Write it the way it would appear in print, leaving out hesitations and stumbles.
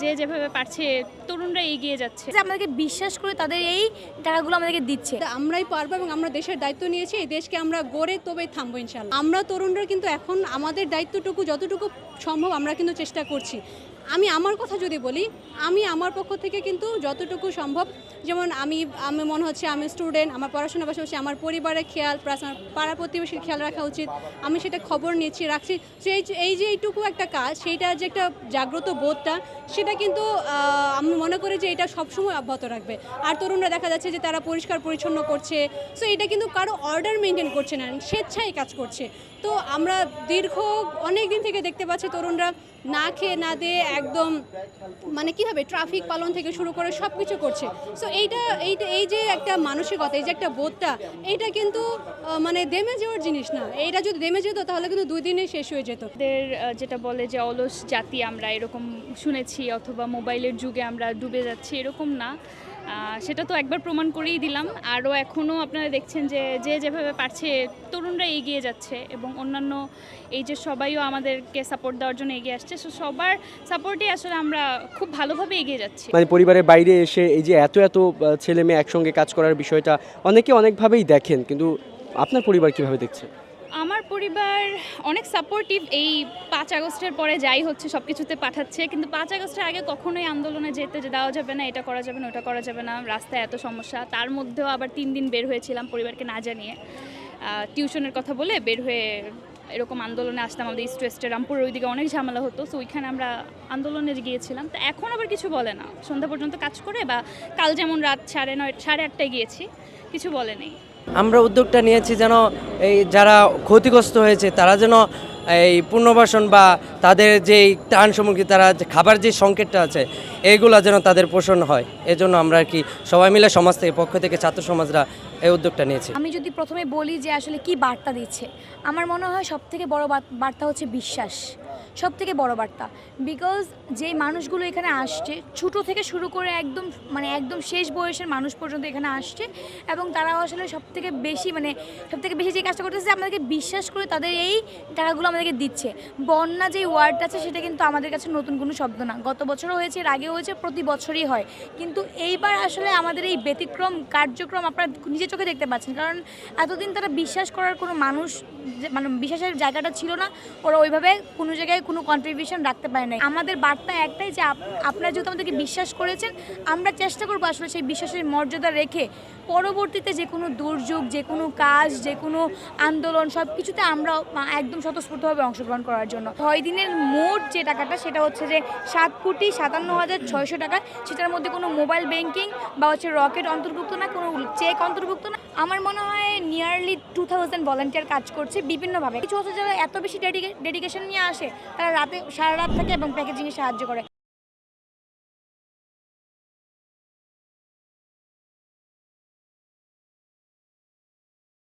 যে যেভাবে পারছে তরুণরা এগিয়ে যাচ্ছে। আমাদেরকে বিশ্বাস করে তাদের এই টাকাগুলো আমাদেরকে দিচ্ছে। আমরাই পারবো এবং আমরা দেশের দায়িত্ব নিয়েছি, এই দেশকে আমরা গড়ে তবেই থামবো ইনশাল্লাহ। আমরা তরুণরা কিন্তু এখন আমাদের দায়িত্বটুকু যতটুকু সম্ভব আমরা কিন্তু চেষ্টা করছি। আমি আমার কথা যদি বলি, আমি আমার পক্ষ থেকে কিন্তু যতটুকু সম্ভব, যেমন আমি মনে হচ্ছে আমি স্টুডেন্ট, আমার পড়াশোনার পাশাপাশি আমার পরিবারের খেয়াল প্লাস আমার পাড়া প্রতিবেশীর খেয়াল রাখা উচিত। আমি সেটা খবর নিচ্ছি, রাখছি। এই যে এইটুকু একটা কাজ, সেইটা যে একটা জাগ্রত বোধটা, সেটা কিন্তু আমি মনে করি যে এটা সবসময় অব্যাহত রাখবে। আর তরুণরা দেখা যাচ্ছে যে তারা পরিষ্কার পরিচ্ছন্ন করছে, সো এটা কিন্তু কারো অর্ডার মেনটেন করছে না, স্বেচ্ছায় কাজ করছে। তো আমরা দীর্ঘ অনেক দিন থেকে দেখতে পাচ্ছি তরুণরা না খেয়ে না দিয়ে একদম মানে কীভাবে ট্রাফিক পালন থেকে শুরু করে সব কিছু করছে। সো এই যে একটা মানসিকতা, এই যে একটা বোধটা, এইটা কিন্তু মানে দেমে যাওয়ার জিনিস না। এইটা যদি দেমে যেত তাহলে কিন্তু 2 দিনে শেষ হয়ে যেত। আমাদের যেটা বলে যে অলস জাতি আমরা, এরকম শুনেছি, অথবা মোবাইলের যুগে আমরা ডুবে যাচ্ছি, এরকম না। সেটা তো একবার প্রমাণ করেই দিলাম। আরও এখনও আপনারা দেখছেন যে যে যেভাবে পারছে তরুণরা এগিয়ে যাচ্ছে, এবং অন্যান্য এই যে সবাইও আমাদেরকে সাপোর্ট দেওয়ার জন্য এগিয়ে আসছে। সো সবার সাপোর্টেই আসলে আমরা খুব ভালোভাবে এগিয়ে যাচ্ছি। মানে পরিবারের বাইরে এসে এই যে এত ছেলে মেয়ে একসঙ্গে কাজ করার বিষয়টা অনেকে অনেকভাবেই দেখেন, কিন্তু আপনার পরিবার কিভাবে দেখছে? আমার পরিবার অনেক সাপোর্টিভ। এই 5 আগস্টের পরে যাই হচ্ছে সব কিছুতে পাঠাচ্ছে, কিন্তু 5 আগস্টের আগে কখনোই আন্দোলনে যেতে দেওয়া যাবে না, এটা করা যাবে না, ওটা করা যাবে না, রাস্তায় এত সমস্যা। তার মধ্যেও আবার 3 দিন বের হয়েছিলাম পরিবারকে না জানিয়ে, টিউশনের কথা বলে বের হয়ে এরকম আন্দোলনে আসতাম। আমাদের ইস্ট ওয়েস্টে রামপুরের ওইদিকে অনেক ঝামেলা হতো, সো ওইখানে আমরা আন্দোলনে গিয়েছিলাম। তো এখন আবার কিছু বলে না, সন্ধ্যা পর্যন্ত কাজ করে, বা কাল যেমন রাত 9:30 8:30টায় গিয়েছি, কিছু বলে নেই। আমরা উদ্যোগটা নিয়েছি যেন এই যারা ক্ষতিগ্রস্ত হয়েছে তারা যেন এই পুনর্বাসন বা তাদের যেই ত্রাণ সামগ্রী, তারা যে খাবার যে সংকটটা আছে, এইগুলো যেন তাদের পোষণ হয়। এজন্য আমরা আর কি সবাই মিলে সমাজ থেকে, পক্ষ থেকে ছাত্র সমাজরা এই উদ্যোগটা নিয়েছে। আমি যদি প্রথমে বলি যে আসলে কি বার্তা দিচ্ছে, আমার মনে হয় সবথেকে বড় বার্তা হচ্ছে বিশ্বাস। সবথেকে বড় বার্তা, বিকজ যেই মানুষগুলো এখানে আসছে ছোটো থেকে শুরু করে একদম শেষ বয়সের মানুষ পর্যন্ত এখানে আসছে, এবং তারা আসলে সবথেকে বেশি যে কাজটা করতেছে, আমাদেরকে বিশ্বাস করে তাদের এই টাকাগুলো আমাদেরকে দিচ্ছে। বন্যা যে ওয়ার্ডটা আছে সেটা কিন্তু আমাদের কাছে নতুন কোনো শব্দ না, গত বছরও হয়েছে, এর আগেও হয়েছে, প্রতি বছরই হয়। কিন্তু এইবার আসলে আমাদের এই ব্যতিক্রম কার্যক্রম আপনারা নিজের চোখে দেখতে পাচ্ছেন, কারণ এতদিন তারা বিশ্বাস করার কোনো মানে বিশ্বাসের জায়গাটা ছিল না, ওরা ওইভাবে কোনো জায়গায় কোনো কন্ট্রিবিউশন রাখতে পারে নাই। আমাদের বার্তা একটাই যে আপনারা যেহেতু আমাদেরকে বিশ্বাস করেছেন, আমরা চেষ্টা করবো আসলে সেই বিশ্বাসের মর্যাদা রেখে পরবর্তীতে যে কোনো দুর্যোগ, যে কোনো কাজ, যে কোনো আন্দোলন, সব কিছুতে আমরা একদম স্বতঃস্ফূর্তভাবে অংশগ্রহণ করার জন্য। 6 দিনের মোট যে টাকাটা সেটা হচ্ছে যে 7,57,600 টাকা। সেটার মধ্যে কোনো মোবাইল ব্যাংকিং বা রকেট অন্তর্ভুক্ত না, কোনো চেক অন্তর্ভুক্ত না। আমার মনে হয় নিয়ারলি 2000 ভলান্টিয়ার কাজ করছে বিভিন্নভাবে। কিছু হচ্ছে যারা এত বেশি ডেডিকেশন নিয়ে আসে, তারা সারা রাত থাকে এবং প্যাকেজিংয়ে সাহায্য করে।